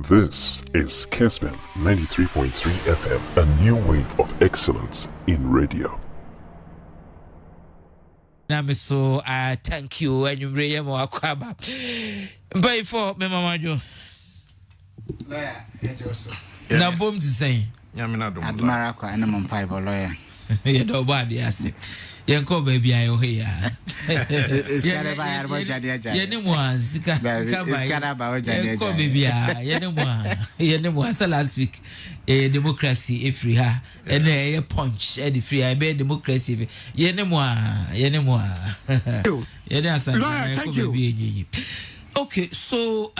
This is Kessben 93.3 FM, a new wave of excellence in radio. So thank you and you bring more aquaba. But for me, Mama Jo. Now, boom to say, Admira kwa ene mumpipe lawyer. You don't bad, yes. Yanko baby, I hear. It's got about Jadia. Yenimwa, Sika Yanko baby, Yenimwa, so last week, a democracy, if free her, and a punch, and free, I bet democracy. Yenimwa. Thank you. Okay, so,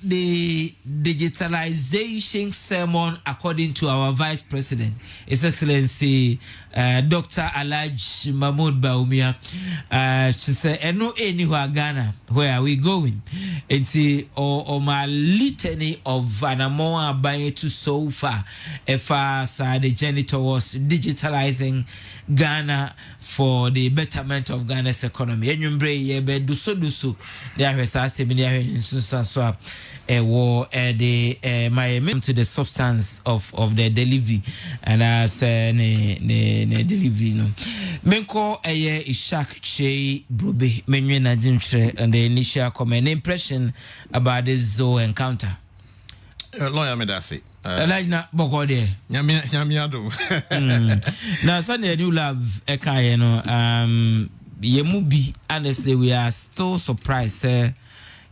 the digitalization sermon, according to our Vice President, His Excellency Dr. Alaj Mahmoud Baumia, she said, "And no anywhere Ghana, where are we going?" Or my litany of Anamoa by to so far, as the journey towards digitalizing Ghana for the betterment of Ghana's economy. Do so. There was a seminar in Susan war my to the substance of the delivery and as delivery no menko Ishak Kyei brobe menwe na jintre and the initial comment impression about this zoo encounter. Lawyer Medasi. Like na boko there. Nyamiado. Now Sunday you love ekaye no yemu bi honestly we are still surprised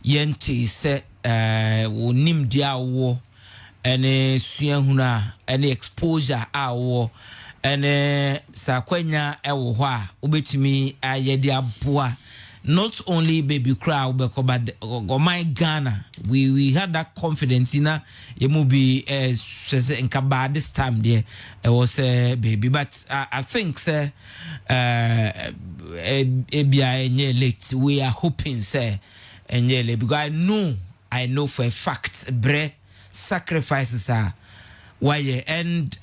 yente se nim dia wo ene suahuna ene exposure awo ene sakwanya ewo ho a obetimi ayede aboa not only baby cry but my Ghana we had that confidence in you be nkaba this time there it was baby but I think say late we are hoping say because I know for a fact sacrifices are why and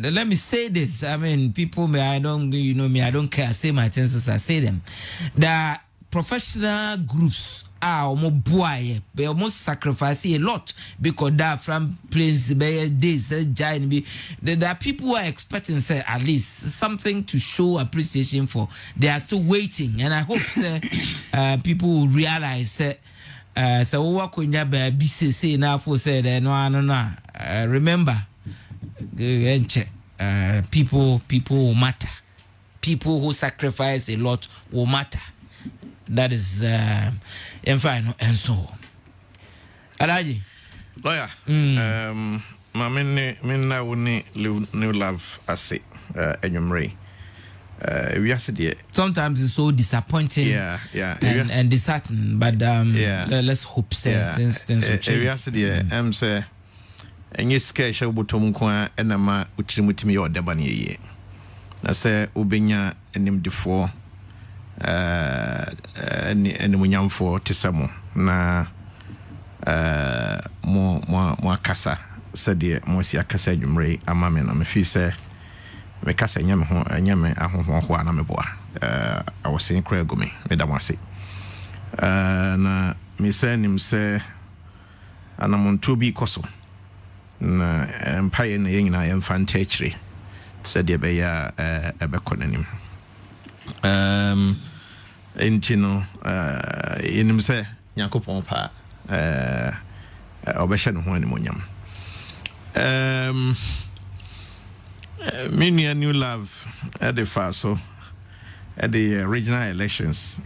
let me say this. I mean, people may I don't care. I say my things as I say them. The professional groups are they almost sacrifice a lot because that from planes days giant. There are people who are expecting say at least something to show appreciation for. They are still waiting, and I hope people will realize so what could you be say now for said no remember people will matter. People who sacrifice a lot will matter. That is and final and so Alaji Lawyer my minna woni new love ase enyumre we are said sometimes it's so disappointing and disheartening but let's hope things will change. We are said say enye scare show botom kwa enama utirimutimi yo debane ye na say obenya enimdefo munyamfo tisamo na mo akasa sede mo si akasa dwumre amame na me fi se me kasa nyame ho nyame ahoho ho na meboa I was saying crego me da wase na me se nim se anamonto bi koso na empire na yina yemfa ntachire sede be ya ebekonanim entino enim se yakopon pa obehye no ho animonyam many new love at the faso at the regional elections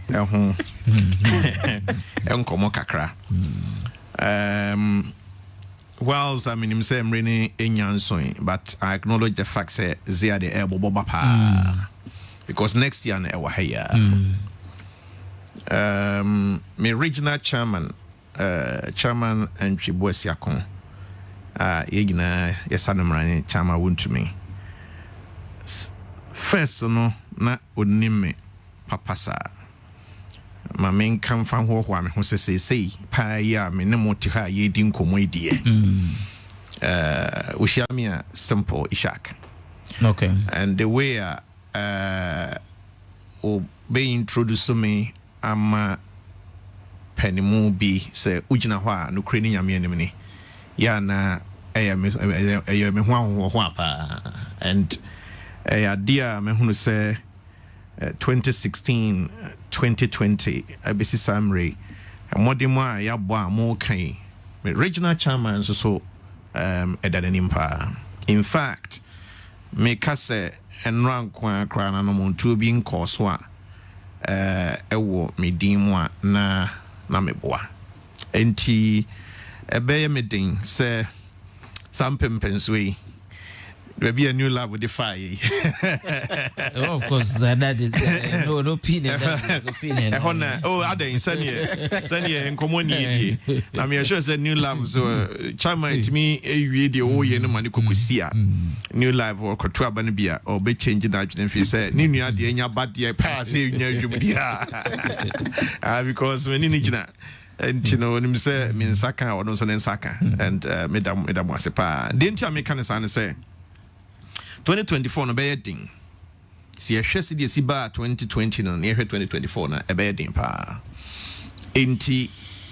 enkomo kakra whilst I mean him say I'm really enyanson but I acknowledge the fact say they are the elbow pa because next year na here my regional chairman and Chibuesiakon yegina yesanamrani chairman won to me first no na onime papasa ma men kan fa ho me ho sei pa ya me ne moti ha ye din komo edie ushamia simple Ishak. Okay. And the way be introduce me penimu bi se ugina ho a no kure ni nyame anim ni ya na me ho apa and idea me hunu se 2016 2020 abisi samre modimo a ya bo a mo kan regional chairman so edanimpa in fact me kase enran kwa na no montu bi nkoso a ewo medimu a na meboa enti ebeye medin se sampempenswe there be a new lab with the fire. Of course, that is no opinion. That is opinion. Oh, other in Sunny and Commoni. I mean, I sure said new lab. So, Chama to me, a radio, no money kukusia. New lab or Kotua Banabia or be changing that. And if you say, Nina, the Enya Badia pass here, because when in and you know, when you say, Minsaka or no San Saka and Madame Wasepa, didn't you make an say? 2024 no bedding. See a shesi si ba 2020 no near 2024 na bedding pa. Enti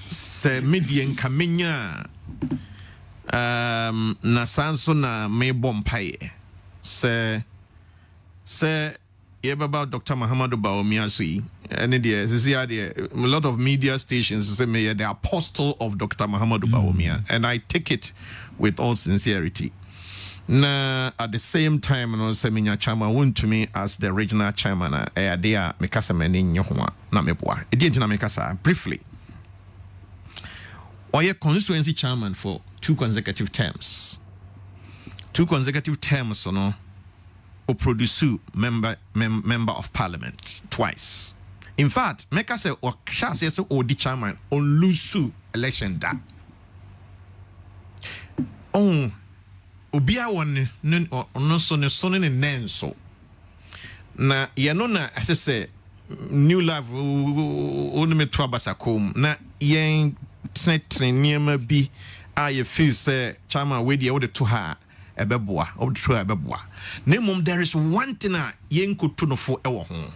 se median kamenya na sanso na me bompaye. Se about Dr. Muhammadu Bawumia sui and a lot of media stations say me the apostle of Dr. Muhammadu Bawumia and I take it with all sincerity. Na at the same time no seminya chairman won to me as the regional chairman dia mekasa mani nyehoa na meboa edi ntina mekasa briefly oye constituency chairman for 2 consecutive terms no o produce member of parliament twice. In fact mekasa o chance yes o di chairman on lose election da on obia won no so ne nenso na ye no na asese new life onu me to abasakom na yen niema bi a ye feel say chama we dey would to her ebeboa na mum there is one thing a yen kotu no fo ewo ho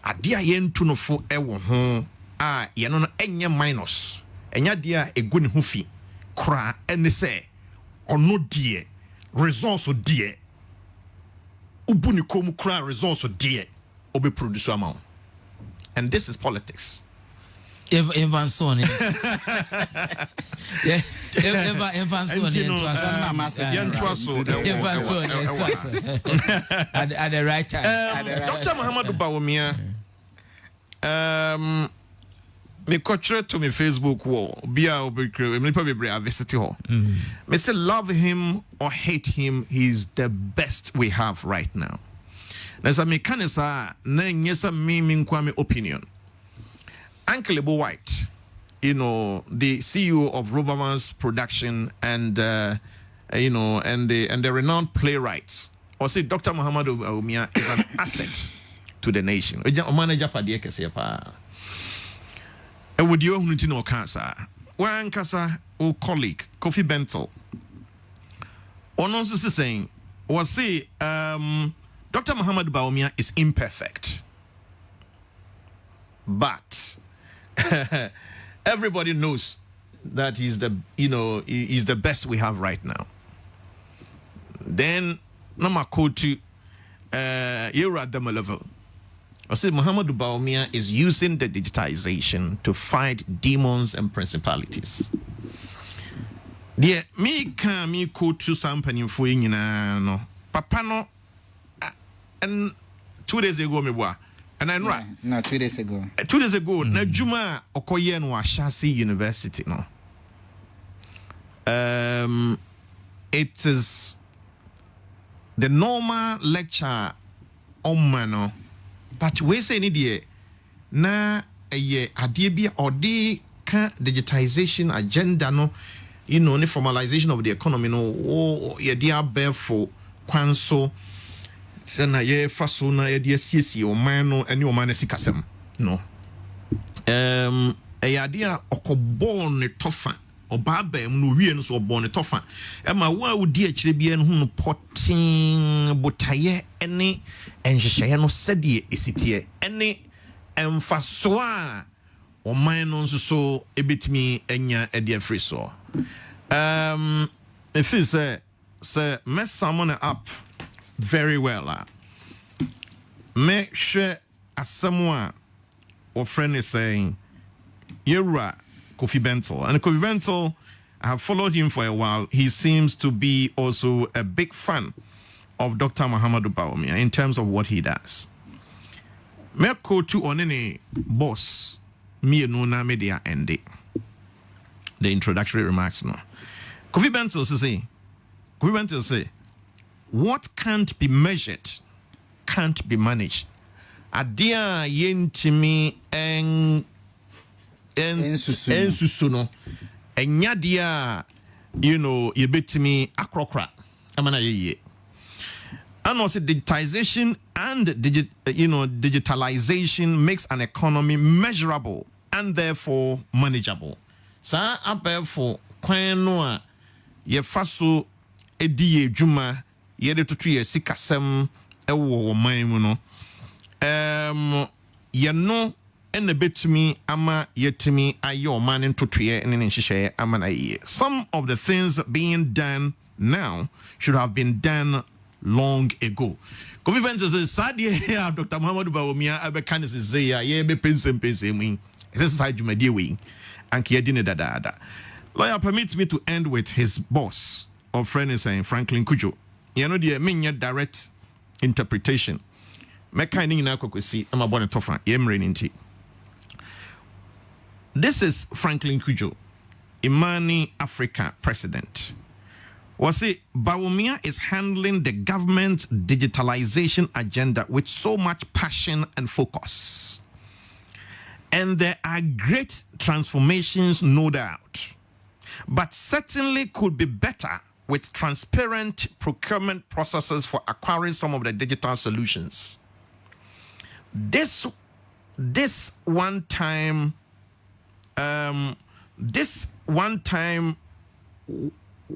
ade a yen tu no fo ewo ho a ye no enye minus enya de a egu ne ho fi kra ene say ono die results o die ubuni komu kra results o die obe produce amount. And this is politics. Evan Sonny. Yeah, Evan Sonny. At the right time. Dr. Muhammadu Bawumia. Me coach to me Facebook wall. I visit him. Me say love him or hate him, he's the best we have right now. There's a mechanism na nyesa me kwame opinion. Uncle Ebo White, you know, the CEO of Roverman's Production and you know, and the renowned playwrights. Or say Dr. Muhammadu Bawumia is an asset to the nation. Manager Padie Kesepa. Would you want to know cancer? One cancer or colleague, Kofi Bentel. One also saying, was say, Dr. Muhammadu Bawumia is imperfect. But everybody knows that he's the, you know, he's the best we have right now. Then, Namakotu, you're at the level. I said Muhammadu Bawumia is using the digitization to fight demons and principalities. Yeah, me go to something for you no. Papa no, and 2 days ago me boy, and I know. No, 2 days ago. 2 days ago, na Juma Okoye no Ashasi University no. It is the normal lecture on no. But we say ni die na ye adie bi odi ka digitization agenda no, you know, the formalization of the economy no ye dia for kwanso na ye faso na ye dia siesie o man no ene o man sikasem no adie okobo ne tofa obaba em no wie no so obo ne tofa e ma wa odi akire bia no hu potin botaye ene enhyehyɛ no sɛdeɛ esitie ene emfaso a or mine on so a bit me enya a dear free so. If you say mess someone up very well, make sure as someone or friend is saying, Yura Kofi Bentel. And Kofi Bentel, I have followed him for a while. He seems to be also a big fan of Dr. Muhammadu Bawumia in terms of what he does. Merko to on any boss, me no na media ended. The introductory remarks no. Kofi Bentel say, what can't be measured can't be managed. Adia yentimi en susuno. Enyadia, yebetimi akrokra. Amana ye. And also digitization and digitalization makes an economy measurable and therefore manageable. Sa abefo kwan no a ye faso edie dwuma ye de tutu ye sikasem ewo man mu no. Ye no ene betumi ama yetimi ayo man ntutu ye ene nhihye ama na ye. Some of the things being done now should have been done long ago. Kofi Bentel says, "Sadie here, Dr. Muhammadu Bawumia abeka ne say ya ye be pensem mu. This is how you we and kiedine dada. Lawyer permits me to end with his boss or friend is saying Franklin Kujo. You know the mean direct interpretation. Meka ni na kokosi am abon tofa yemre nti. This is Franklin Kujo, Imani Africa president. Was it Bawumia is handling the government's digitalization agenda with so much passion and focus. And there are great transformations, no doubt, but certainly could be better with transparent procurement processes for acquiring some of the digital solutions. This one time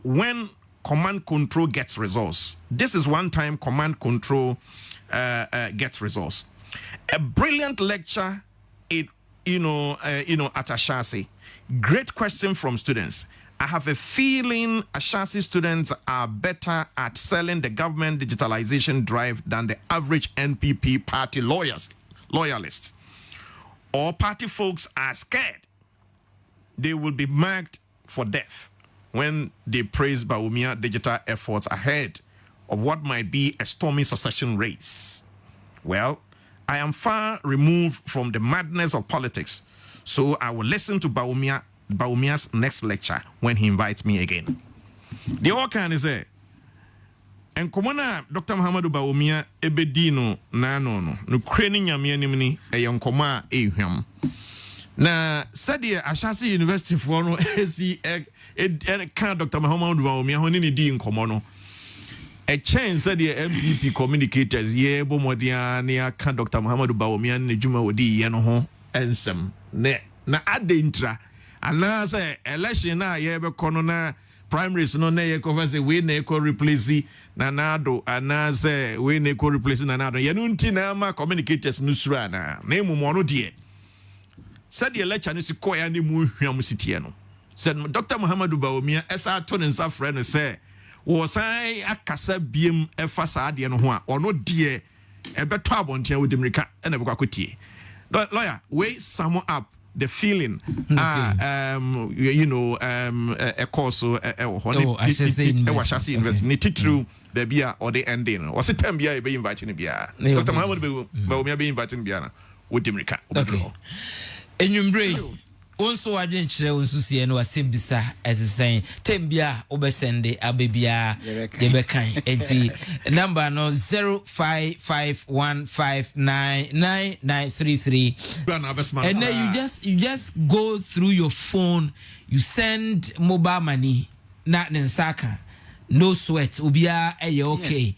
when command control gets results. This is one time command control gets results. A brilliant lecture, at Ashasi. Great question from students. I have a feeling Ashasi students are better at selling the government digitalization drive than the average NPP party loyalists. All party folks are scared they will be marked for death when they praise Bawumia digital efforts ahead of what might be a stormy succession race. Well, I am far removed from the madness of politics, so I will listen to Bawumia's next lecture when he invites me again. The all can is a and Komana Dr. Muhammadu Bawumia ebedino na no kreni nyame animni e yonkoma ehwam. Na sadia Ashasi University for no esi can Dr. Muhammadu Bawumia ho ni di nkomo no. A change said the MPP communicators ye bomodia near can Dr. Muhammadu Bawumia ne juma wodi ye no ho ensem na adintra ana say election na ye be kono na primaries no na ye ko say we na ko replace nanado ana say we na ko replace nanado ye no nti na ma communicators no sura na emumo no de said the election is ko ya ne mu hwam sitie no said Dr. Muhammadu Bawumia esa to ne nsa frɛ no say was I akasa biem efa saade no ho a ono de ebeto abontia with America and ebekwakotie. Lawyer, we sum up the feeling a course Ashasi University through the bia or the ending was it time bia be inviting bia Dr. Muhammad Bawumia be inviting bia with America. Okay. Enyumbre onso adwen kire onso sie no asembisa as saying tembia obesende abebia yebekan enti number no 0551599933 and then you just go through your phone, you send mobile money na nsaka no sweat obia okay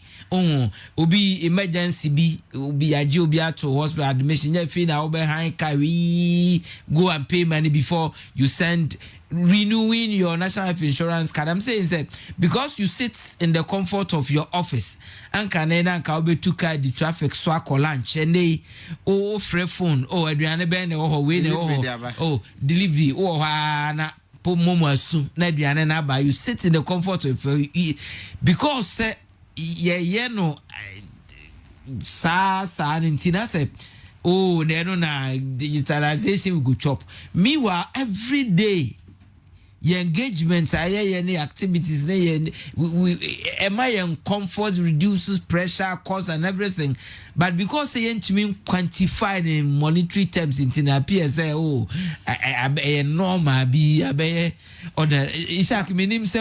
obi emergency bi obi aje obi to hospital admission ya fi na obe han carry go and pay money before you send renewing your national health insurance card. I'm saying that because you sit in the comfort of your office and can obe to car the traffic swak or lunch and they free phone aduane ben we delivery na you sit in the comfort of because no sa say na digitalization we go chop meanwhile every day your engagements any activities we comfort reduces pressure cost and everything, but because they ain't mean quantified in monetary terms in appears I normal be or the Ishak minim say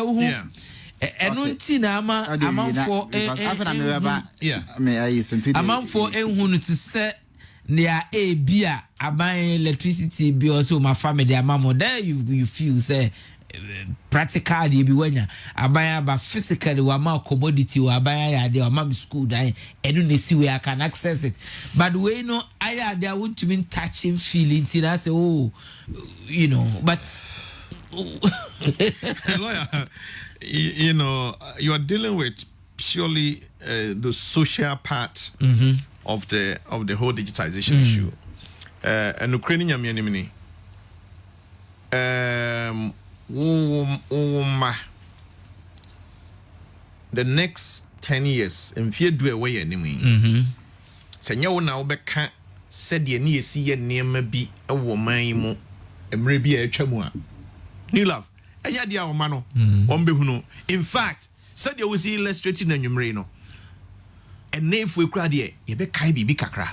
for to say near a beer buying electricity bill so my family their mama there you feel say practically be when you buy about physically or more commodity or buy there or mom school dying and you see where I can access it, but we know I there want to mean touching feelings and I say but lawyer, you are dealing with purely the social part of the whole digitization issue. And Ukrainian Yanimini. The next 10 years, in fear do away anyway. Senyo na obeka said ye ni see ye name be a woman a maybe a chamua. New love. Aya dia omano. Ombehuno. In fact, said you will see illustrated in your and if we cry ye be kai bibi kakra.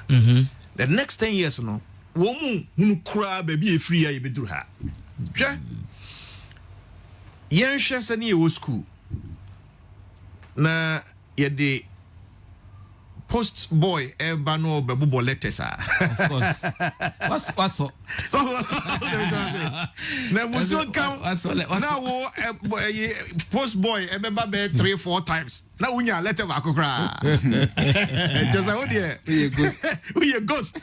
The next 10 years no womu hunu kra baby a free ye be do her. Ja yen hwese ne ye school na ye de post boy eba no bebubo letters of course what's so na muso kam na wo post boy ebeba be 3-4 times na unya letter ba kokra just how there we a ghost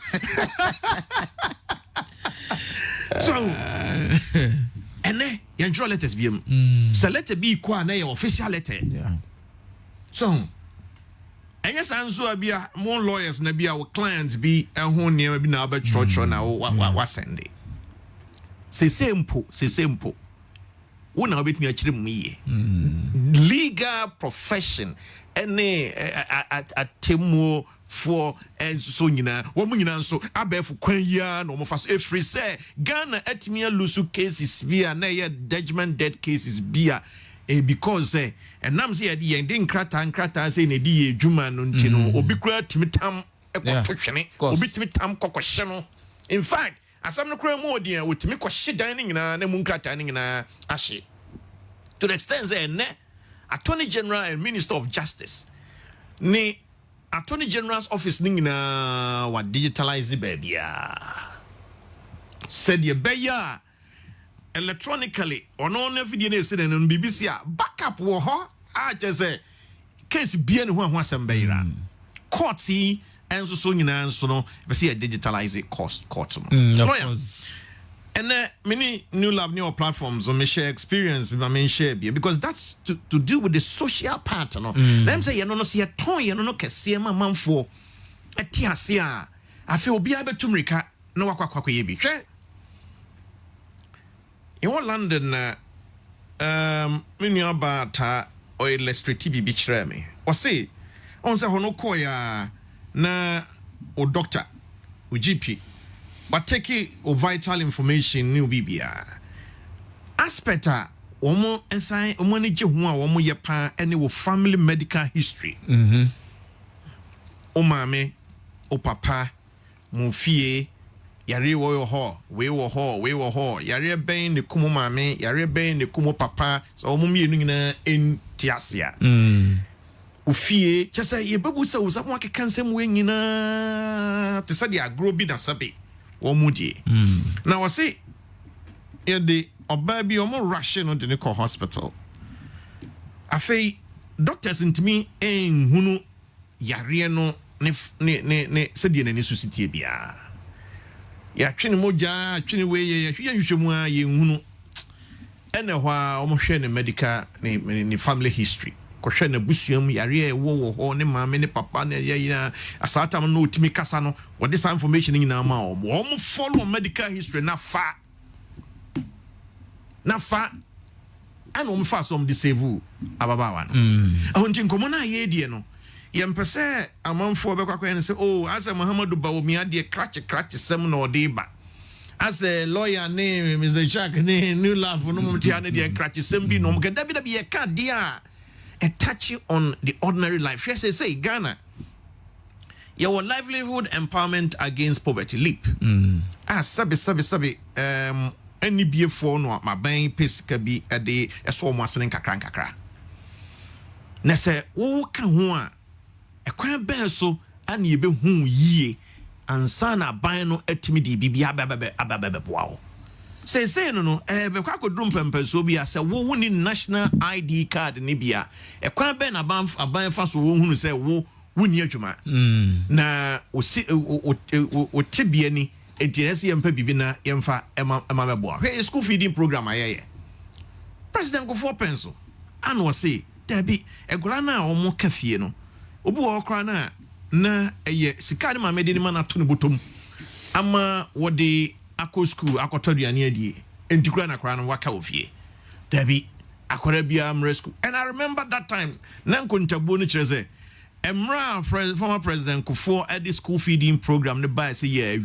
so ene you draw letters bi so letter be kwa na your official letter so enya sanso abia mon lawyers na bia wo clients bi ehun ne bi na ba church na wa send it se simple wo na obetumi a kire mu ye legal profession ene atemu for so nyina wo mu nyina nso abefo kwan ya na mo fa so efri say Ghana atimi alusu cases bia na ye judgment dead cases bia because and nam say the ending krata say na di edwuma no ntino obi kura timitam ekotwhwene obi timitam kokohye no. In fact asam no kura mu odi an wotimi kohye dan ni nyina na mu krata ni nyina ahye to the extent say ne Attorney General and Minister of Justice ni Attorney General's office ni nyina wa digitalize babia said ye beya electronically or no video na say no BBC backup wo ho a just case bia ne ho asem beira court see enso so nyina enso no be say digitalize it court no of course. And many new love new platforms on me share experience with my share because that's to do with the social part no them say you no see a ton you no kese ma manfo etiase a afi obi abetumrika na wakwa ye bi hwe in London many about or illustrative bi kire me o say on say hono koya na o doctor o GP but take o vital information new bibia aspect omo ensan omo ne je ho a omo ye pa ene wo family medical history o mame o papa mo fie yare wo ho we wo ho yare ben ne kumo mame yare ben ne kumo papa so omo mienu nyina entiasia o fie chese ye bebu se wo sa mo akeka nsem we nyina te se dia agro bi na sabe Womudi. Now I say the baby omo rushing on the hospital. afei doctors ntimi enhunu yare no ne se die nani so sitie bia ya twene moja twene we ya hwehwemu a ye nhunu ene hwa omohwe ne medical ne family history ko hwe na busuam yare e wo ho ne maame ne papa ne ya asatam no otimi kasa no wode some information nyina ma o follow medical history na fa and o mfa some disable ababawa no ahonti nkomo na ye die no yempese amanfo obekwa ne say oh asa Muhammadu Bawomi ade cratch sem na odeba as a lawyer name Mr. Ishak ne new love no mumti ane de cratch sem bi no mka dabi ye ka dia a touch on the ordinary life. Yes, say Ghana your livelihood empowerment against poverty leap sabi any be for no ma ban pesika bi ade eso mo asene kakra na say wo ka ho a ekwan ben so ana ye be hu yie ansa na ban no atimi di bibia ababebe boawo say no be kwa kodrum pempenso bi ase wo ni national ID card ni bia ekwan ben aban fa so wo hunu say wo ni adwuma na o tibia ni entienese yempa bibi na yemfa ema meboa hwe school feeding program ayeye president go for pencil and was say dabi egora na omo kafie no obu okra na eye sika de ma mede ni ma na to ne botom ama wode akọ school akotoduane adie entikura na kra no waka ofie dabi akora bia mre school and I remember that time na nkontabuo no kire say Emra former president Kufo at the school feeding program the by say yeah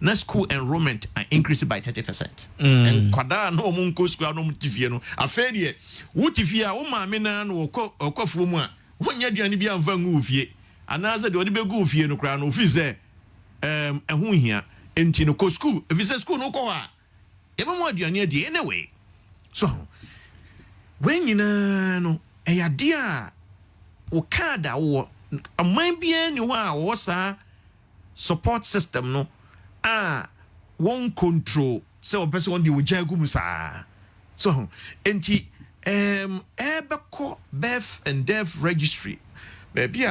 na school enrollment are increased by 30%. And kwada no munko school no mutifie no afedie wutifie a wo maame na no okofo mu a wonya duane bia mfa ngu fie anaza de odi begu fie no kra no ofi say ehun hia enti no ko school if say school no ko ha e ba mo aduane adi anyway so when you no e dia o kada wo aman bia ni wa wo sa support system no won control say o person on the wojagu musa so enti ebeko birth and death registry baby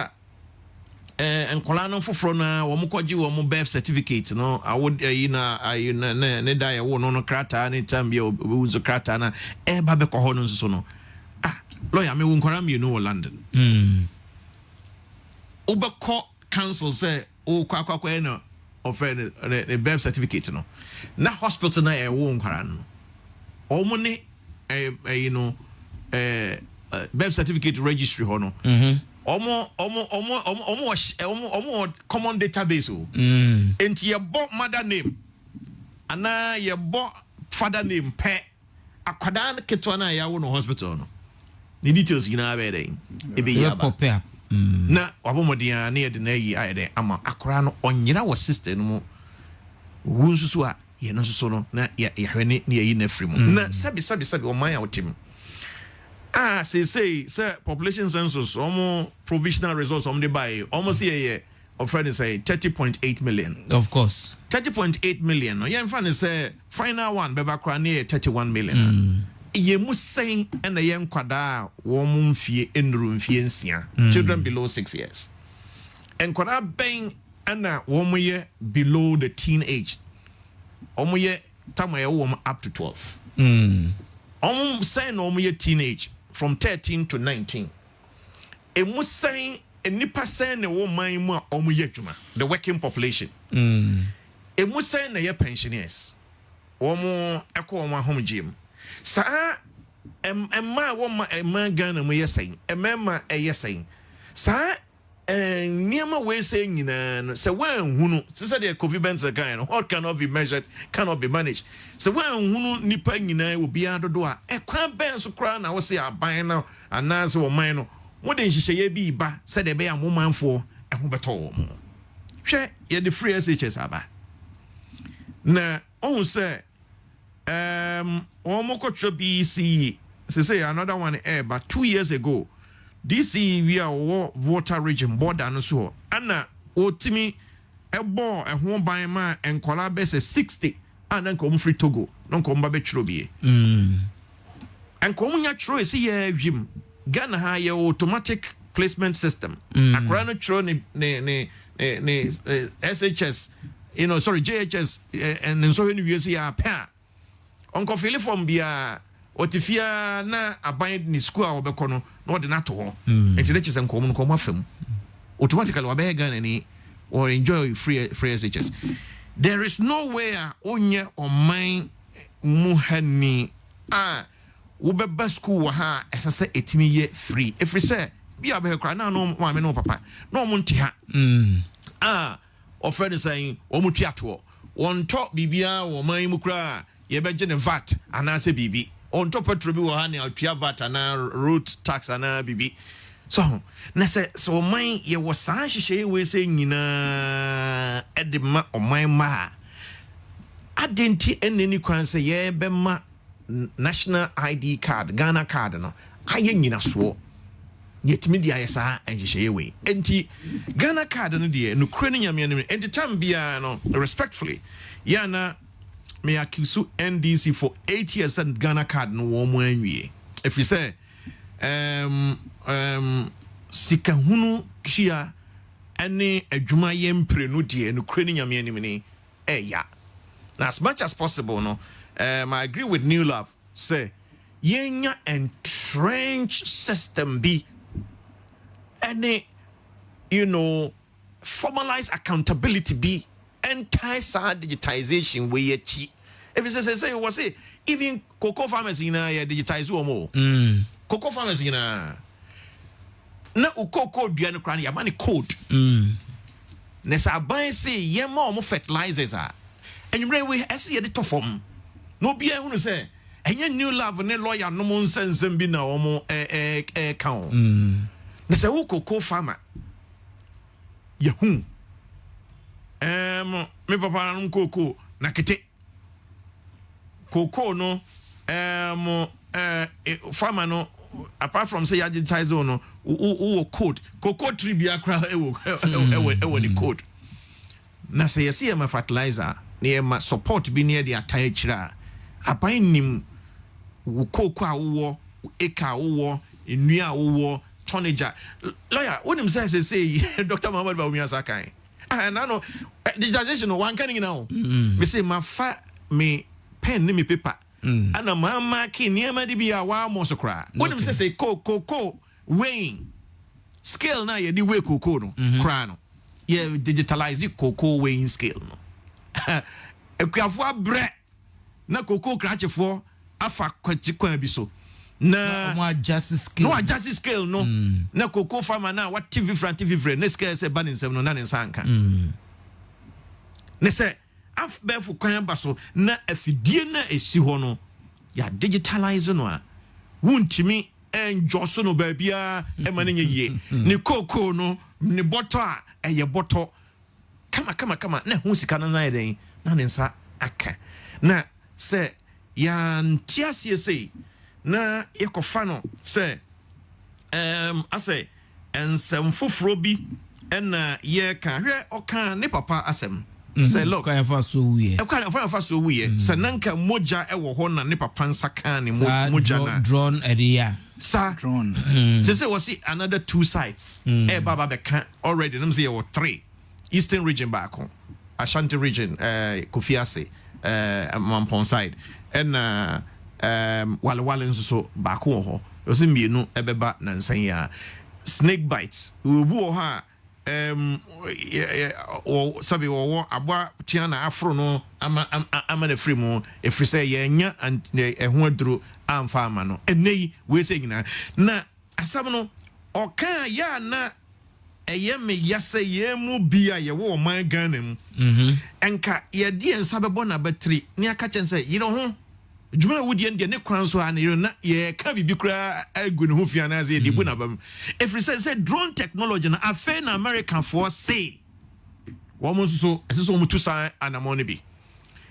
enkola no foforo na wo mkoji wo mo birth certificate no awod na ne da ye wo no krata ne tambia obuzo krata na eba beko ho no nso no lawyer me won kwara me no London Obako council say o kwakwa na offer the birth certificate no na hospital na e wo nkwara no omo ne birth certificate registry ho no omo common database o enti ye bo mother name ana ye bo father name pe akwada na ketwa na ya wo no hospital no the details gina abede ebe yaba na wabomodia na yede na yi ayede ama akora no onyira wo sister no mu wunsusu a ye no so no na ya hwene na yi na frimu na sabi o man ya wotim say population census almost provisional results on the buy almost here of friend say 30.8 million of course 30.8 million no yeah friend say final one beba kra near 31 million ye musay and the young kwada wom fie enru mfie nsia children below 6 years and kwada ben ana wom ye below the teenage ye tamaye wom up to 12 say no ye teenage from 13 to 19 e musay enipa say ne woman mu a ye dwuma the working population e musay na ye pensioners eko home gym sa emma woma emma Ghana mo yesɛn emma yesɛn sa niema we say nyina no se wan hunu se de covid benzer kan no what cannot be measured cannot be managed se wan hunu nipa nyina obi adodo a ekwan ben so kra na wo se aban na anase wo man no mo de nhihye bi ba se de be amomanfo eho beto wo mo hwe ye de free SHS aba na on say Omoko BC say another one but 2 years ago DC we are water region border no so ana otimi ebo ehon ban ma enkola be say 60 and nkom free Togo nkom ba be chro bie enkom nya chro say ya hwim Ghana ha ye automatic placement system. Akra no tro ne SHS, JHS and so when you see a pair. Uncle Philip from Bia Otifia na abide ni school or bekono, no de nato. And to let you come film. Automatically wabe Ghana or enjoy free SHS. There is no way onye or mine muhani ube school ha as a etimi free. If we say be a cry now no mama no papa no muntia or friend is saying omutiato on top bibia or my mukra ye be gene VAT and I say bibi on top petrol bi wa na tua VAT and road tax and bibi so na say so mine ye was sa hihye we say nyina edema o mine ma adenti eneni kwan say ye be ma national ID card Ghana card no aye nyina so yet media yesa enhye we enti Ghana card no de no kure no nyame no enti time bia no respectfully yana me accuse NDC for 8 years and Ghana card no wo mo anwie if you say sika hunu tua ene adwuma yempre no de no kure no nyame no ni ya now as much as possible no I agree with New Love say yenya entrenched system be any formalized accountability be anti-SAR digitization way chi. If you say was say even cocoa farmers in digitize more. Cocoa farmers in na cocoa do no cran money code. Nessa buy say ye more fertilizers are. And you we see a little form. No be I want to say and New Love ne lawyer no mon sense be na omo count. Na say wo cocoa farmer yahu me papa no cocoa na kete cocoa no farmer no apart from say you digitize no wo code cocoa tree bi akra ewo the code na say you see my fertilizer na ma support bi near the attire chira apan nim wo cocoa wo eka wo enua wo tonager lawyer when him say Dr. Muhammad Bawumia Sakai and I know digitization one can now me say my me pen ni me paper and a mama ki niema di bia wa mo so kra when him say cocoa weighing scale na ye di weigh cocoa no kra no ye digitalize the cocoa weighing scale no ekuafo abre na cocoa kranchefo afa kwachikwan bi so na no adjust scale no na cocoa farmer na what TV friend na scale say ban nsem no na nsanka ne say af be fu kwan ba so na afidie na esi ho no ya digitalize no a wuntimi enjo so no ba bia e ma nye yie ne cocoa no ne bottle a eye bottle kama na hu sika na na den na nsa aka na say ya ntiasie sei na yekofa no say ase ensem foforo bi na ye ka hwe oka ne papa asem say look kan fa so wiye say nanka moja ewo ho na ne papa nsaka ne moja na drone area sa drone say we see another 2 sites baba be kan already them say you 3 eastern region back home Ashanti region Kofiase Mampong side and wale nso so back ho yo se mienu ebeba na nsan ya snake bites ubu ha o sabi wo abwa tia na afro no ama na free mu efri say ye nya and ho aduro amfa ama no enei we say nyina na asam no oka ya na eye me yase ye mu bia ye wo man Ghana mu enka ye die nsa bebo na battery ni aka chen say you know ho djuma wudi en de ne kwan so an you na ye ka bibi kura agu ne ho fia na say de bu na bam if say drone technology na afa na American for say wo mo so eso mo tu sa anamone bi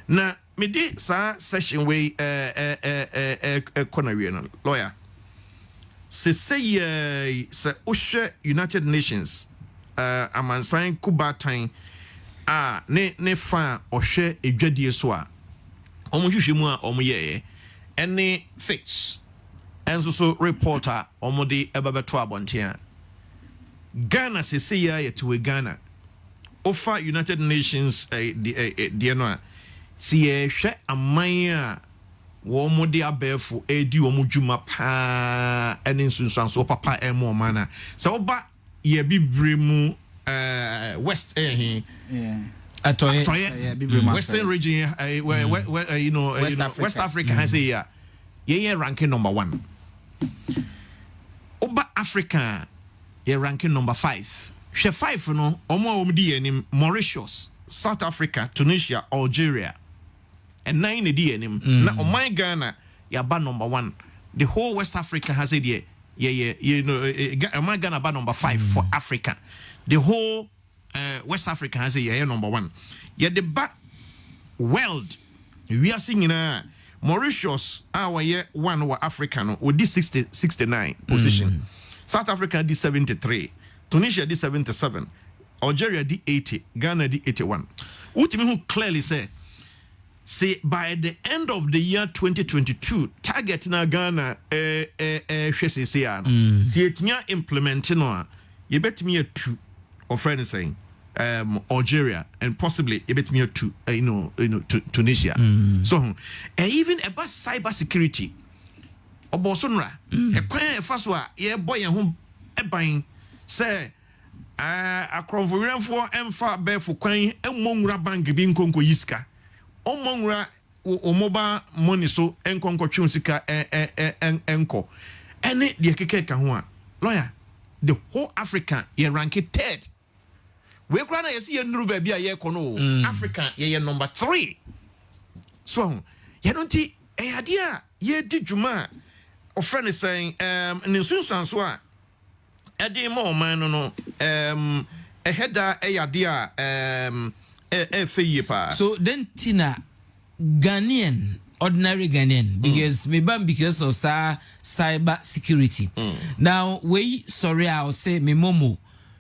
na me di sa session we konawie no lawyer se ohwe United Nations amansan kubatan ne fa ohwe edwadie so a omo hwehwe mu a omo ye ene fix enso so reporter omode ebabeto abontia Ghana sesia yeto Ghana offer United Nations the no si hwe aman wo mo de abefu edi wo mo dwuma pa ene nsunsuanso papa emo mana se oba ye bibre mu west Western region where you know West Africa has a yeah ranking number 1 oba Africa yeah ranking number 5 she 5 no omo di Mauritius, South Africa, Tunisia, Algeria and 9 di enim na oman Ghana ya ba number 1 the whole West Africa has it you know oman Ghana ba number 5 for Africa the whole West Africa has a number 1 yeah the back world we are seeing Mauritius our year 1 over Africa with this 69 position South Africa did 73 Tunisia did 77 Algeria did 80 Ghana did 81 what you mean clearly say by the end of the year 2022 target na Ghana implement no you bet me a 2 or friend is saying Algeria and possibly a bit near to Tunisia. So even about cyber security obosonra e kwan faswa ye boy ho e ban say akronfowiranfo emfa befo kwan emonwura bank bi nkonko yiska omonwura o mobile money so enkonko twunsika enko ene de keke ka ho a lawyer the whole Africa ye rank 3rd we krana yesi ye nuru ba bia ye kono Africa ye number 3 so ye no nti e ade a ye di djuma o friend is saying ni sunsanso a e di mo man no e header e ade a feye pa so then Tina Ghanaian ordinary Ghanaian because of cyber security now we sorry I'll say me momo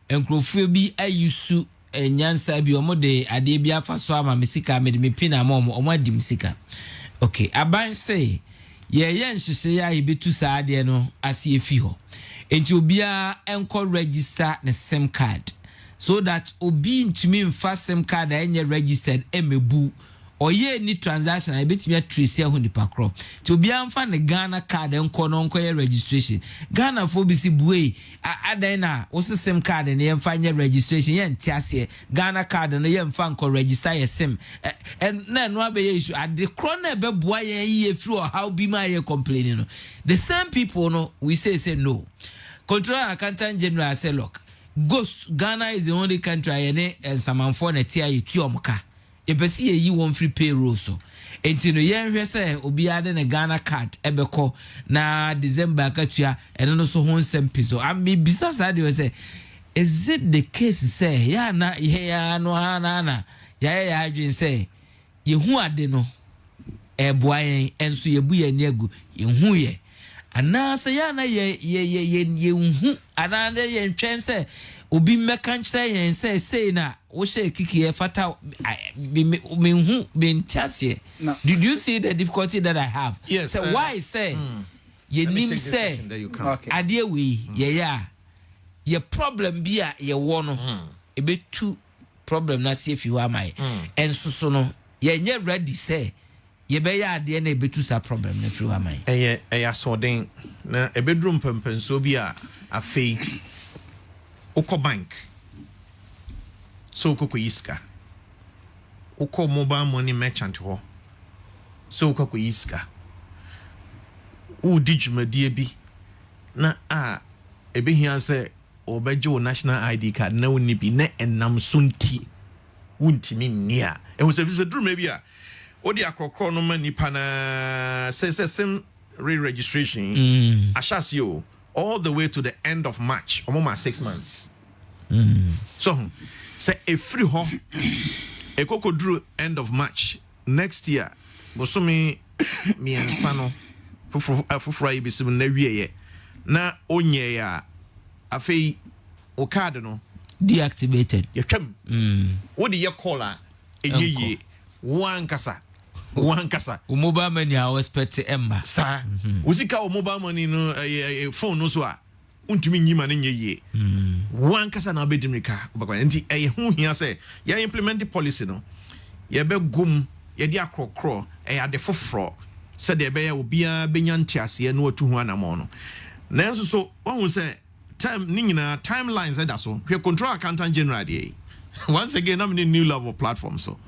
enkrofo bi ayusu enyansa bi omo de ade bi afa so ama mesika me de me pina mom omo adi mesika okay aban say ye nhihye ya ibetu sa ade no ase efi ho enti obia enko register the SIM card so that obi ntumi mfa SIM card enye registered emebu oye ni transaction I bet me trace ho ni pakro ti obi amfa ne Ghana card enko no enko ye registration Ghana fo bi si buei adan na wo SIM card ne yemfa nye registration ye ntiase Ghana card no yemfa enko register ye SIM na no abe ye issue ade kro na be boa ye free or how bi ma ye complaining no the same people no we say no controller accountant general say look Ghana is the only country ene ensamanfo na tia ye tuomka ebesi yi won free payroll so enti no yen hwe se obi ade ne Ghana card ebeko na December akatua eno no so hon sempiso ami bisa sa de say is it the case say ya na ya no na ya adwin say ye hu ade no eboa yen enso ye bu ye ne agu ye hu ye ana say ya na ye hu ana ye ntwen say obi meka nkyere yen say na wo she kiki e fata me hu be ntiase did you see the difficulty that I have yes so why say ye nim say ade we ye problem bia ye wo no e be two problem na see if you are my enso so no ye nye ready say ye be ya ade na e be two sa problem na free wa my eya soden na e bedroom pempenso bia afei Oko bank so oko iska oko mobile money merchant ho so oko iska u dijumedie bi na ebehia se obeje o national ID card na woni bi na enam sunti wuntimi nia ehun se drum bi a odi akokro no manipa na say sim re-registration ashas yo all the way to the end of March, almost 6 months. So, say a free ho, a cocoa drew end of March next year. Bosumi me and Sano for Friday be some nevier. Na onye ya afe o cardinal deactivated. What do you call her? A ye one kasa. one kasa mobile money I was expect emba sa usika mobile money no phone no so a untumi nyima ne nyeye one kasa na obedimika obakwa nti hu hia say ya implement the policy no ye be gum ye di akrokro ade foforo se de be ya obia benya ntiase na otu hu anamo no nanso so won say time ni nyina timelines that so we control accountant general dey once again I'm in new level platform so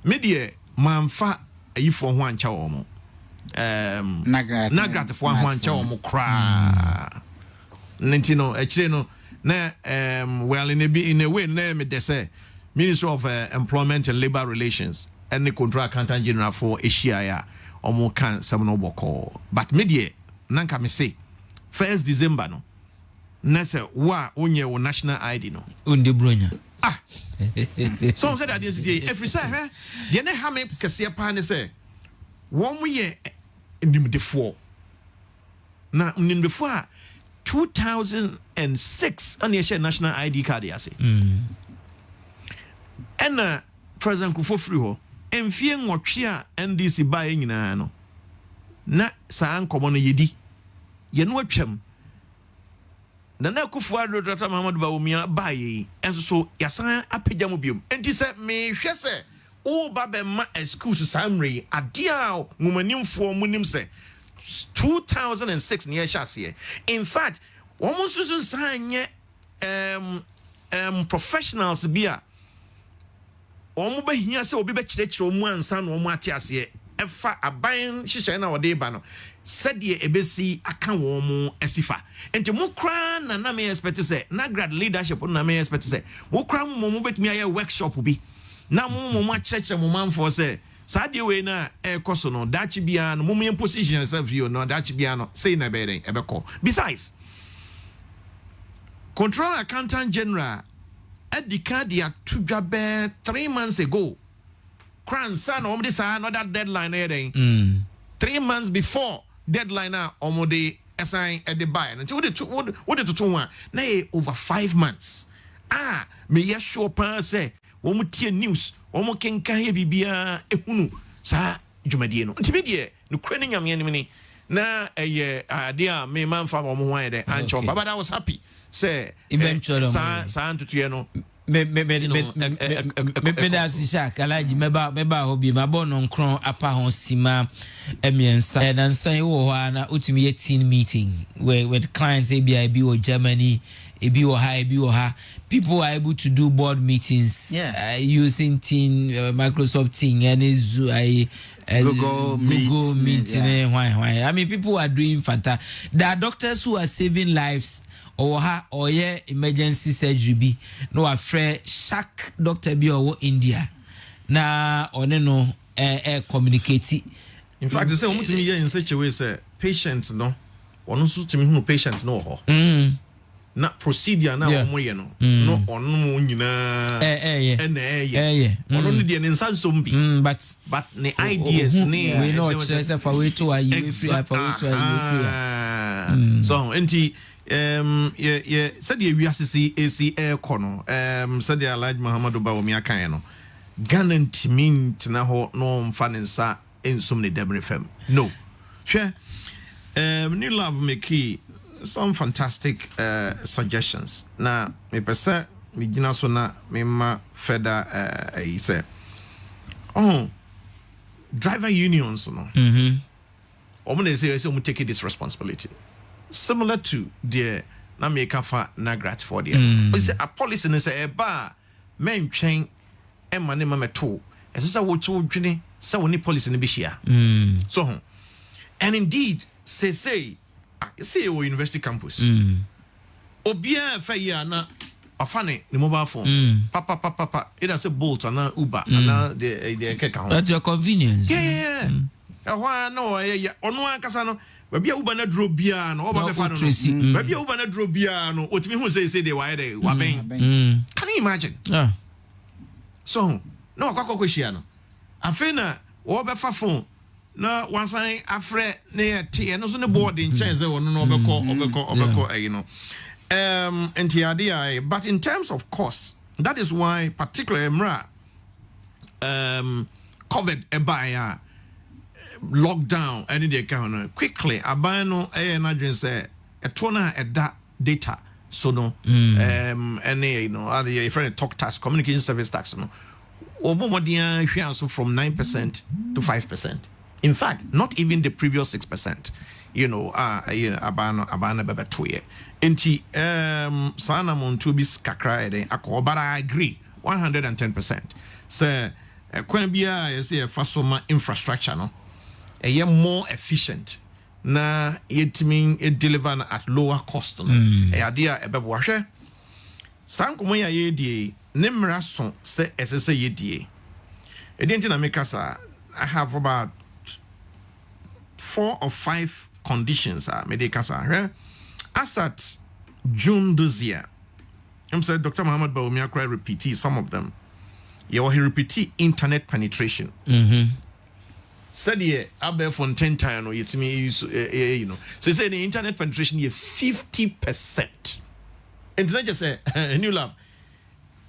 media manfa ayifo ho ancha wo mo nagrat fo ho ancha wo mo kra nintino ekire no na well in a way na me de say Ministry of Employment and Labor Relations and the control accountant general for Asia ya omo kan some no boko but media nanka me say 1st December no na say wa onye wo national ID no unde bronya so said that yesterday every say the na ha me kese pa ne say wo mo ye nimdefo na nimdefo a 2006 on your national ID card ya say and President Kufo free ho emfie nwotwe a NDC ba nyina no na saa nkomo no yedi ye no atwam na Kufo ado Dr. Muhammad Bawumia ba yi enso so yasan apagya mo biom enti se me hwe se o ba be ma excuse samre ade a ngumanimfo munim se 2006 ne ya hye in fact womun susun sanye professionals bia omo ba hia se obi be kirekire omu ansa no omo ate ase efa aban hihye na wode ba no sɛdeɛ ebesi aka wɔn mo asifa enti mo kra na me expect sɛ na grad leadership na me expect sɛ mo kra mo betumi ayɛ workshop bi na mo akyerɛkyerɛ mo manfo sɛ saa deɛ we na ɛkɔ no dachi bia no mo position yourself you no dachi bia no say na bɛden ɛbɛkɔ besides control accountant general edika dia tudwa be 3 months ago kran san omde sa another deadline there 3 months before deadline na omode assign at the buy until what to one na over 5 months me ya sure pa say wo mu tie news wo mu kenka he bibia ehunu sa dwumadie no ntibedie no krani nyame ni na dia me manfa wo mu hwan de ancho but I was happy say eventually sa ntutu no me da Ishak alaji meba hobi mabono nkron apa ho sima emiensa na nsan wo ho na utumi team meeting with clients ABIB or Germany ebi wo ha people are able to do board meetings using team Microsoft Teams and Google meeting I mean people are doing fantastic. There are doctors who are saving lives or emergency surgery bi no afre Ishak doctor bi owo India na one no communicate. In fact they say we mutimi here in such a way say patients no ono so timi hu patients no ho na procedure na omo ye no no ono nyina ono ne de nsa nsombi but the ideas ne we know say for we to ayi for we to ayi so enti said the USC AC air corner said the Alhaji Muhammad Bawumia kan no Ghana ntimi tina ho no mfanensa ensum ne Debre FM no hwe new love make some fantastic suggestions na me pese me gina so na me ma further I say driver unions no omo say we take this responsibility similar to the na make fa nagrat for the we say a policy ne say eba men twen e ma ne ma meto e say wo to dwene say woni policy ne be hia so and indeed say we university campus obia fa ya na afane the mobile phone papa either say Bolt and Uber and the keka at your convenience no ono ankasa no baby Uber na draw bia no oba be fa no baby Uber na draw bia no otimi hu say they why they wa ben can you imagine so no akwa kwehia no afena wo be fa phone na wansan afre na tie no so ne board in chance wono no obeko you know NTRDI but in terms of cost that is why particularly COVID ebaya lockdown and the account quickly abano na adwen say etona eda data so no any you know your friend talk tax communication service tax no obomodia hwe also from 9% to 5%. In fact, not even the previous 6%. You know, abana bebe toye. Enti sana montu bis kakra ede akọ, but I agree 110%. So kwan bia you say fasoma infrastructure no more efficient na yetimi e deliver at lower cost no idea ebebo hwe sankomo ya yedie ne mmra so se esese yedie edenti na mekasa I have about 4 or 5 conditions medicasa as at June this year. I'm saying Dr. Muhammad Bawumia quite repeat some of them. Yeah, he repeat internet penetration. Said yeah, Abel from 10 times or it's me you know. So say the internet penetration is 50%. And then I just say new love.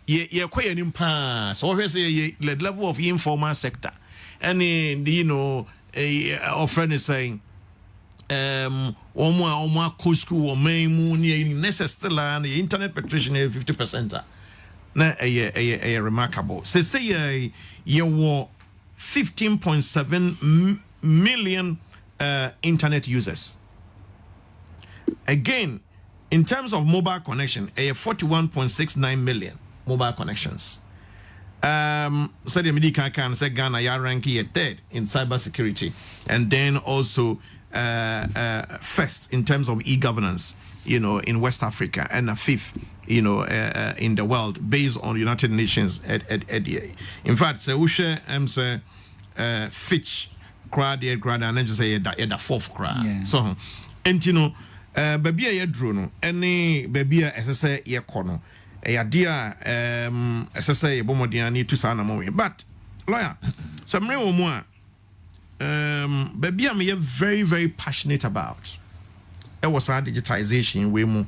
Yeah, quite an impasse. So I say the level of informal sector. And you know our friend is saying Oma Kusku or Maymoon necessarily the internet penetration is 50%. Na a remarkable. Say you were 15.7 million internet users. Again, in terms of mobile connection, 41.69 million mobile connections. So the Medica can say Ghana ya rank here third in cybersecurity, and then also first in terms of e-governance, you know, in West Africa, and a fifth, you know, in the world based on United Nations in fact, so we share say Fitch crowd and then just say the fourth crowd. So and you know baby a drone any baby as say ye kono a dear as say bomodian need to sana mo but lawyer some real more baby I'm very very passionate about it was our digitization way more.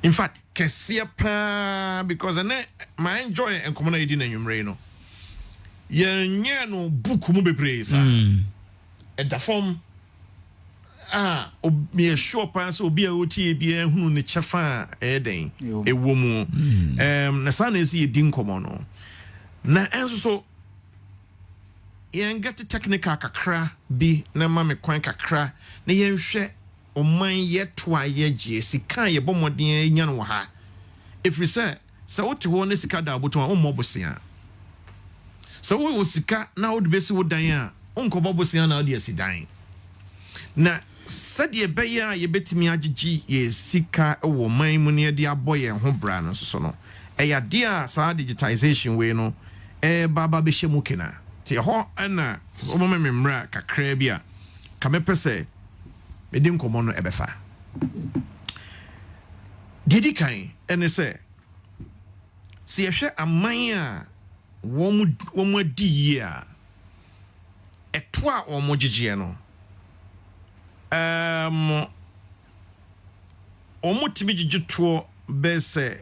In fact, Kessben because my enjoy and community na nyumre no. Ye no book mu bebre sa. E da form obi sure pan so obi a oti bi ehunu ne chefa den e wo mu. Na sa na esi di nkomo no. Na enso so ye get technical kakra bi na ma me kwan kakra na ye hwe oman yeto ayegie sika ye bomoden nya no ha if we say so what ho ne sika da aboto o mobosia so wo sika na wo de besi wo dan a onko bobosia na wo de asidan na sade be ya ye betimi agigi ye sika wo man mu ne de aboye ho bra no so no e ya dia sa digitization we no baba be hemu kena ti ho na wo mo memra kakra bi a ka me pese Medim komono ebefa. Didi kan ene se si ehwe amanya womu di ya eto a omo gigie no omo timi gigito be se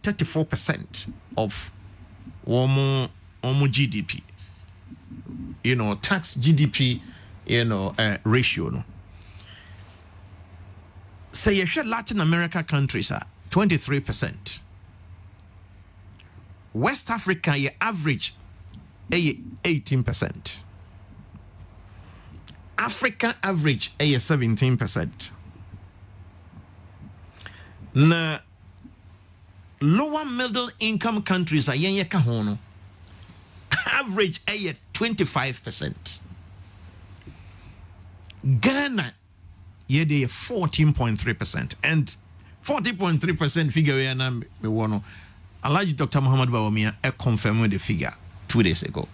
34% of womu GDP, you know, tax GDP, you know, ratio no. Say you share Latin America countries are 23%. West Africa, your average 18%. Africa average 17%. Na lower middle income countries are yenye kahono. Average 25%. Ghana yeah, they 14.3%. And 14.3% figure we are now me wono. Alhaji Dr. Muhammad Bawumia confirmed the figure 2 days ago.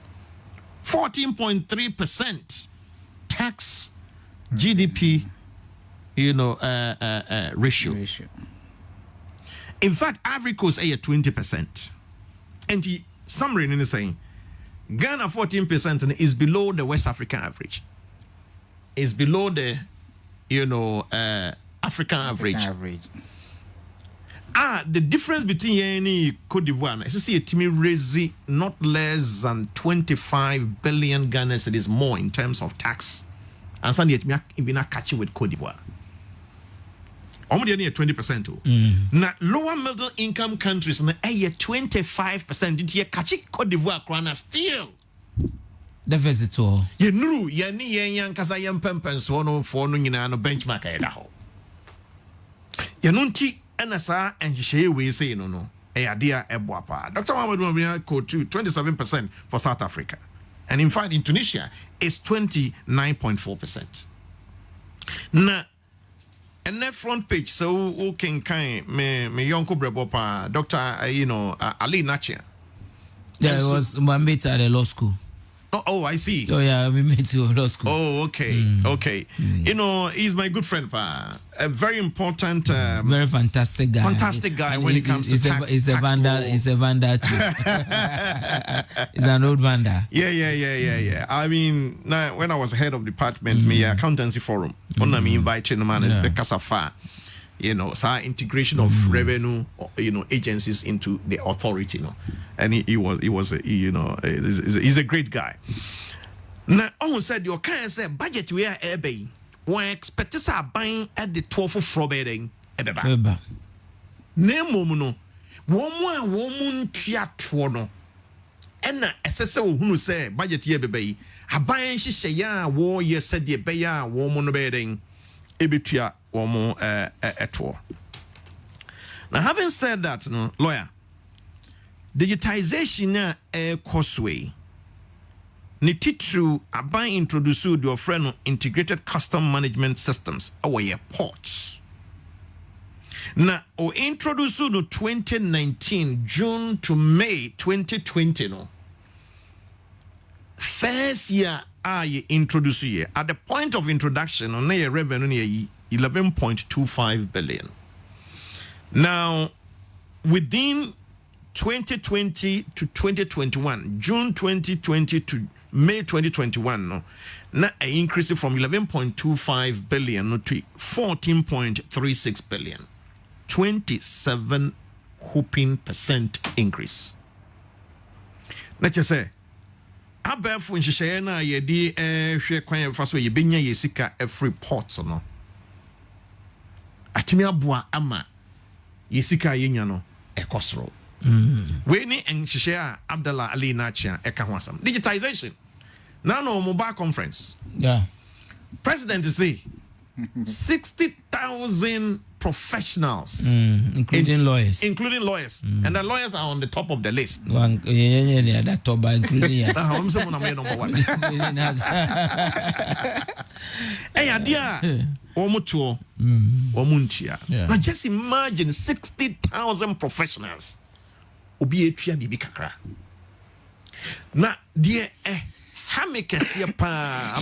14.3% tax GDP, you know, ratio. In fact, Ivory Coast is 20%. And the summary is saying Ghana 14% is below the West African average. It's below the, you know, African average. the difference between any Cote d'Ivoire is see a team raise not less than 25 billion Ghana cedis more in terms of tax. And so even a catch with Cote d'Ivoire. Only 20%. Now lower middle income countries na 25%. Did you catch Cote d'Ivoire krana still? Deficit all. Ye nuru ye ni yen kasa yen pempens no for no nyina no benchmark e da ho. Ye no nti ena saa enhye we say no ade a eboa pa. Dr. Mohamed Mabina quote 27% for South Africa. And in fact in Tunisia it's 29.4%. Na and that front page so can me yonko brebo pa Dr. Ali Nachia. Yeah, it was my mate at the law school. Oh, I see. Oh, yeah, we met to law school. Oh, okay, okay. He's my good friend, pa. A very important, very fantastic guy. Fantastic guy and when it comes to tax. He's a vandal. He's a vandal too. He's an old vandal. Yeah. I mean, now when I was head of department, me accountancy forum, when I invited the man the Kasafa. Integration of revenue, agencies into the authority, and he's a great guy. Now, I said your kind say budget we are ebe. One expect us buying at the 12 of Frobedding. Eba. Name no. Woman tia trono. And SSO who say budget ye bebe. A buying she say ya war ye said ye beya woman bedding. Ebitua woman at war. Now, having said that, lawyer, digitization a causeway. Ni titru aban introduce your friend integrated custom management systems our ports. Now, o introduce no 2019 June to May 2020 no. First year I introduce here at the point of introduction on a revenue 11.25 billion. Now, within 2020 to 2021, June 2020 to May 2021, now an increase from 11.25 billion to 14.36 billion, 27% increase. Let's just say. Abefo nhyehyɛ na yɛde hwɛ kwan fa so yɛbenya yɛsika every port no atimi aboa ama yɛsika yɛnya no ekosoro we ni nhyehyɛ a Abdallah Ali Nachia eka ho asam digitization now no mobile conference president say 60,000 professionals, including lawyers. And the lawyers are on the top of the list. That top by including us. I'm number one. Hey, idea. Omutuo. Omuntia. Now just imagine 60,000 professionals. Obi etua bibi kakra. Na dear I'm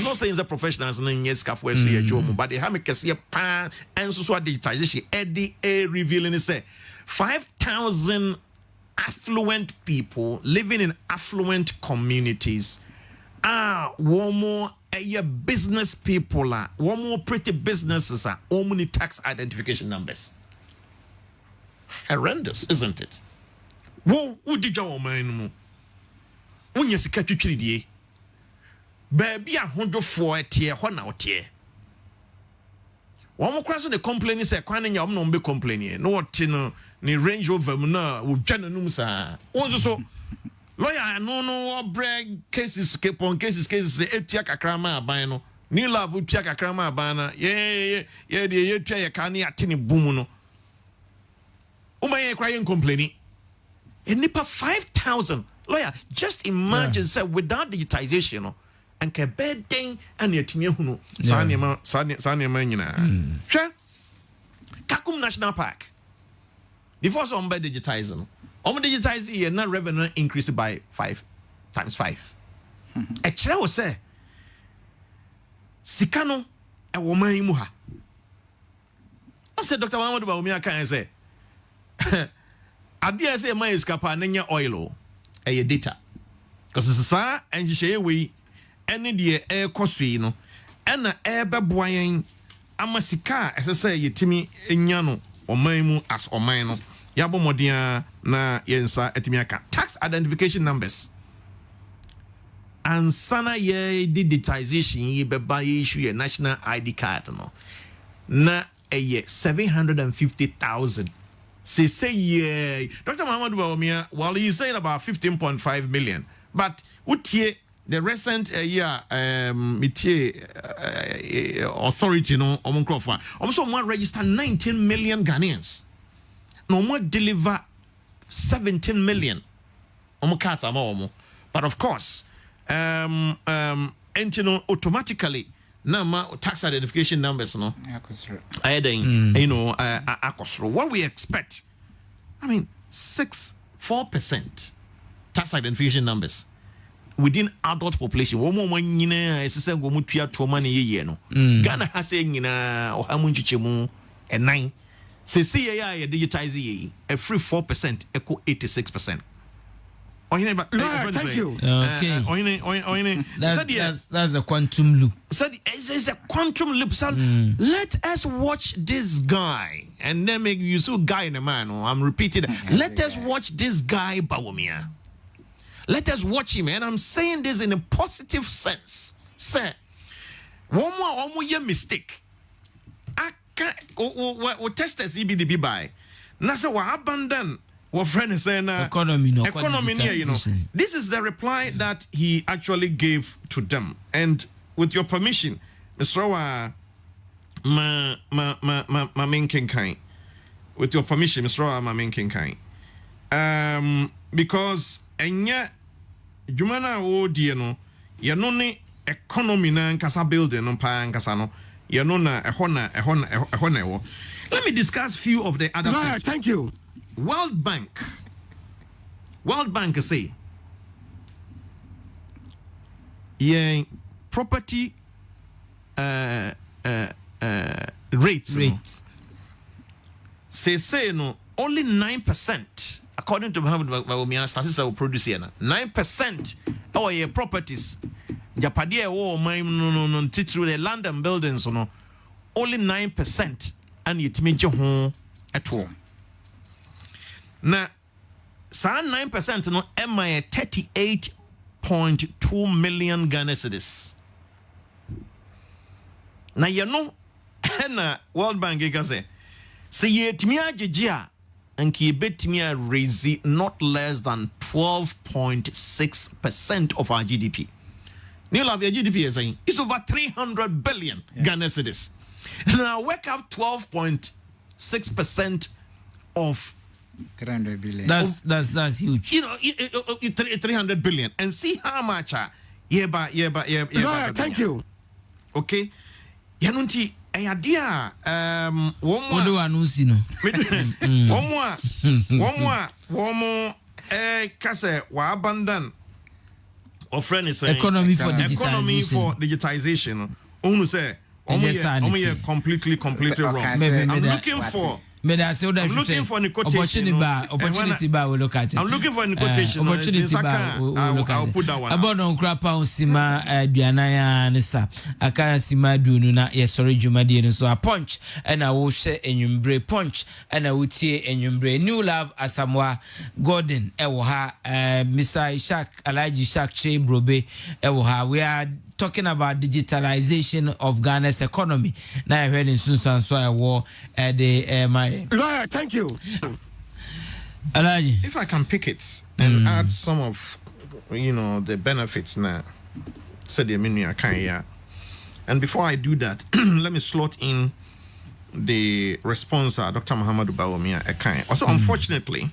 not saying the professionals in yes cafe but the hamikesia pa and so digitization Eddie revealing say 5,000 affluent people living in affluent communities are one more business people are one more pretty businesses are only tax identification numbers. Horrendous, isn't it? Who did your man? When you see catch baby a 104 tier hona otie one crash the complain say kwan nya no be complaining no what no ni Range Rover mu na wo dwananum sa won so lawyer no break cases etua kakra ma aban no ni lab etua kakra ma aban na ye etua ye kan ya tini boom no o ma ye kra ye complaining enipa 5,000 lawyer just imagine say without digitization no and Kessben and yetime hunu sanema nyina hwe Kakum National Park the first on by digitizing here na revenue increase by 5 times 5 e kire wo say sika no e wo man mu ha I said Dr. Mahmoud ba omi aka say adia say man escapa na nya oil e data because sa and shey we any the air cosui no and air babuayan amasika as I say yetimi enyano or maimu as or mino yabo modia na yensa etimiaka tax identification numbers and sana ye digitization ye beba ye issue ye national ID card no na eye 750,000 say yeah Dr. Muhammad Bawumia while he's saying about 15.5 million but utie the recent authority no omonkrofa almost one register 19 million Ghanaians no more deliver 17 million but of course automatically now tax identification numbers no what we expect I mean 4% tax identification numbers within adult population one more nyina esese go mutua to ma ne yeye no Ghana has nyina ohamunchichemu e 9 say ya digitize ye a free 4% equal 86%. Thank you. Okay. That's a quantum loop. Said it's a quantum loop. So let us watch this guy, and then make you so guy in a man. I'm repeating. Let us watch this guy, Bawumia. Let us watch him, and I'm saying this in a positive sense. Sir, one more mistake. I can't test as EBDB by. Nasa wa abandon. What friend is saying? Economy, you know. This is the reply that he actually gave to them. And with your permission, Mr. Rawa, ma main kinkai. With your permission, Mr. Rawa, ma main kinkai. Because enya jumana wo die no, ye no ne economy na nkasa building no pa nkasa no. Ye no na ehona wo. Let me discuss few of the other things. Thank you. World Bank say yeah property rates say no only 9% according to Muhammad Bawumia statistics will produce here 9% our your properties Japade wo no through the land and buildings no only 9% and yetime je ho eto na sa 9% no MI 38.2 million Ghana cedis. Na ye no na World Bank ka say ye timi agege a anki betimi a raise not less than 12.6% of our GDP. Neil of your GDP is saying it's over 300 billion Ghana cedis. Now work out 12.6% of 300 billion. That's huge. You know, 300 billion. And see how much Thank you. Okay. Yanunti idea one more kase wa abandon or friend is saying economy for digitization. Onu say completely wrong. I'm looking for the quotation. Opportunity bar will look at it. I'm looking for the quotation. Opportunity bar will look at it. I'll put that one. About on Crapa Sima Dianaya Nessa. Aka Sima Dununa, yes, sorry, Jumadi, so a punch, and I will say and you punch, and I would say and you new love Asamoah Gordon, Ewoha, Mr. Ishak Kyei Brobe, Ewoha. We are talking about digitalization of Ghana's economy. Now I heard in Susan so I wore the my lawyer. Thank you. Alaji. If I can pick it and add some of the benefits now, said the menu I can. And before I do that, let me slot in the response Dr. Muhammad Bawumia Ekai. Also, unfortunately,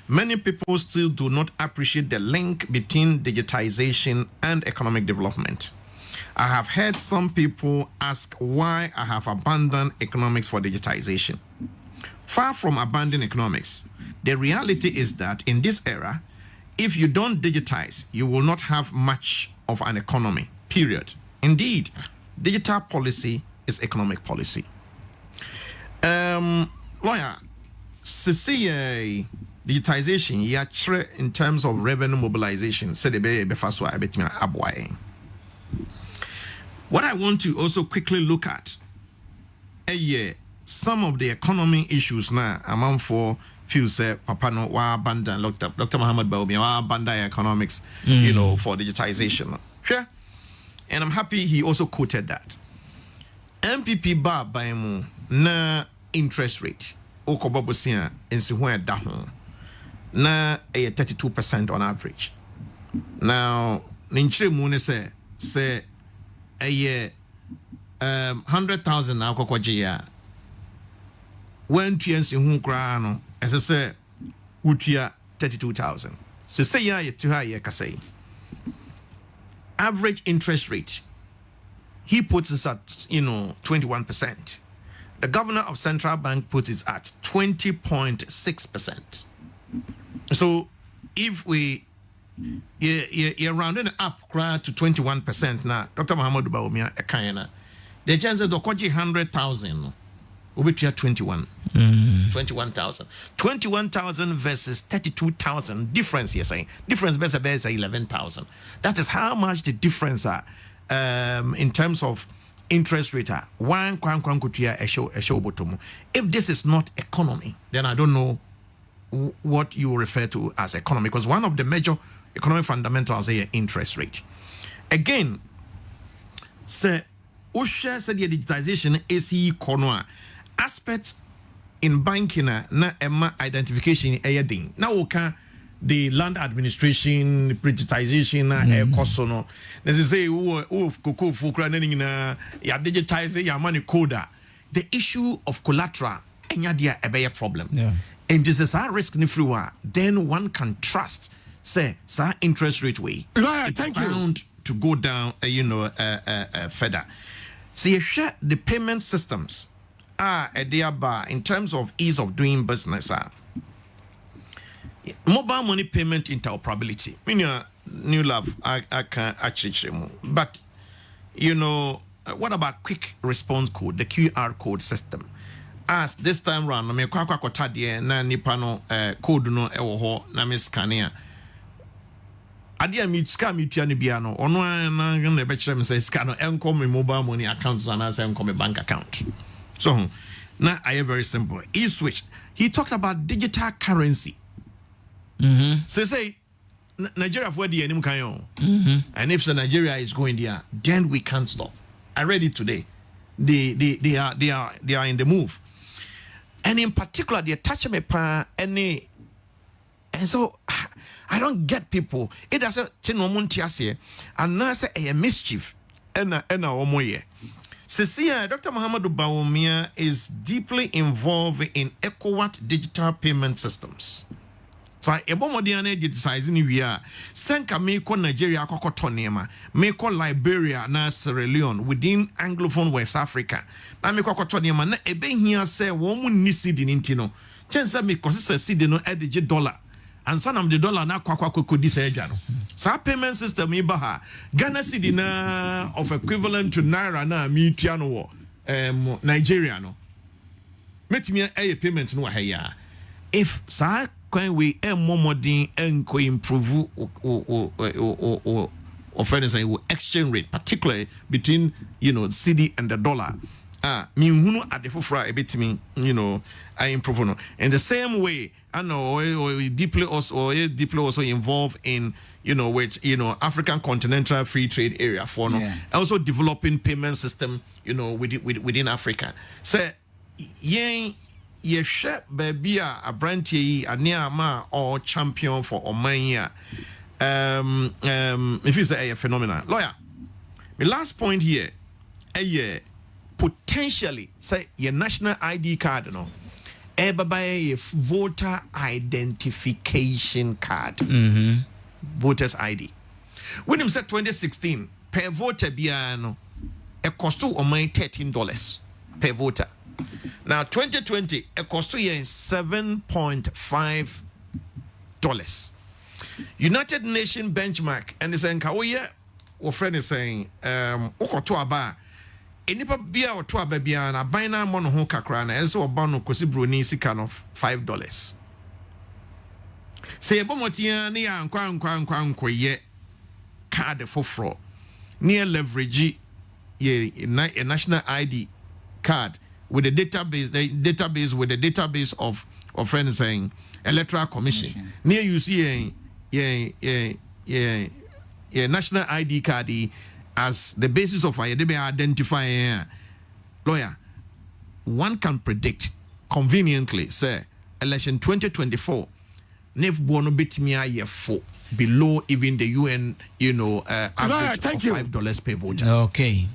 many people still do not appreciate the link between digitization and economic development. I have heard some people ask why I have abandoned economics for digitization. Far from abandoning economics, the reality is that in this era, if you don't digitize, you will not have much of an economy, period. Indeed, digital policy is economic policy. Lawyer, digitization, in terms of revenue mobilization, what I want to also quickly look at some of the economy issues now among for feel say papa no wa abandon Dr. Muhammad Bawumia wa abandon economics, you know, for digitization. Sure. And I'm happy he also quoted that. MPP bar by mu na interest rate. Okobobusia insihu da ho. Na 32% on average. Now, ninchire mu ne say a year 100,000 na kokwaje ya. When insihu kra no, as I say, utia 32,000. So say ya to high kasai. Average interest rate, he puts it at 21%. The governor of Central Bank puts it at 20.6%. So if we you're rounding up to 21% now, Dr. Muhammad Bawumia Ekayana, the chances of 100,000 will be 21,000. 21,000 versus 32,000 difference. You're saying difference better 11,000. That is how much the difference are in terms of interest rate. If this is not economy, then I don't know what you refer to as economy, because one of the major economic fundamentals is interest rate. Again, say Usha said the digitization is economy aspects in banking na emma identification ding. Now okay, the land administration digitization kosono. They say koko fukra na ya digitize ya money coder. The issue of collateral enya dia a problem. Yeah. And this is our risk nifriwa. Then one can trust say sa interest rate way. Right, thank you. Bound to go down further. See, you share the payment systems a dear bar in terms of ease of doing business. Mobile money payment interoperability. Meaning, new love, I can't actually remove. But, what about quick response code, the QR code system? As this time round, me kwa kotadie na nipano code no ewo ho na me scanner. Adia mi scan mi tua ne bia no ono na be kire me say scan no enko me mobile money account and as enko me bank account. So now I am very simple. E-switch. He talked about digital currency. So say Nigeria for the enim kan and if Nigeria is going there, then we can't stop. I read it today. They are in the move. And in particular, they touch me pa any, and so I don't get people. It doesn't and now say a mischief and omoye. Cecilia, Dr. Muhammad Bawumia is deeply involved in ECOWAT digital payment systems. So, Ebomodiane digitizing we are. Senka meko Nigeria kokotonema, meko Liberia na Sierra Leone within Anglophone West Africa. Na meko kokotonema na ebe here say womu nisi di nintino. Chensa meko sisa sidi no edije dollar. And son of the dollar na kwa kodi ejano. Sa payment system ibaha. Ghana cedi na of equivalent to naira na mitiano wo Nigeria no. Metimia a payment no haya. If sa when we more modern and improve or friends say exchange rate, particularly between cedi and the dollar. Me at the forefront a bit me, I improve on. In the same way, I know we deeply also involved in which African continental free trade area for also developing payment system within Africa. So ye share baby a brand ye a near ma or champion for Omania. If it's a phenomenon. Lawyer, my last point here, potentially say your national ID card, buy a voter identification card. Voters ID. When him said 2016, per voter biano, a cost to $13 per voter. Now 2020, it cost to $7.5. United Nations benchmark, and it's saying, our friend is saying, enipa bia or to abia na bina mono ho kakra na enso oba no kosi broni sika no $5. Say ebomotia na ya nkwa ye card foforo near leverage ye a national ID card with the database with the database of of friends saying electoral commission. Near you see a national ID card as the basis of identifying lawyer. One can predict conveniently, say, election 2024, nef bono bitmia ye below even the UN, average of $5 per vote. Okay.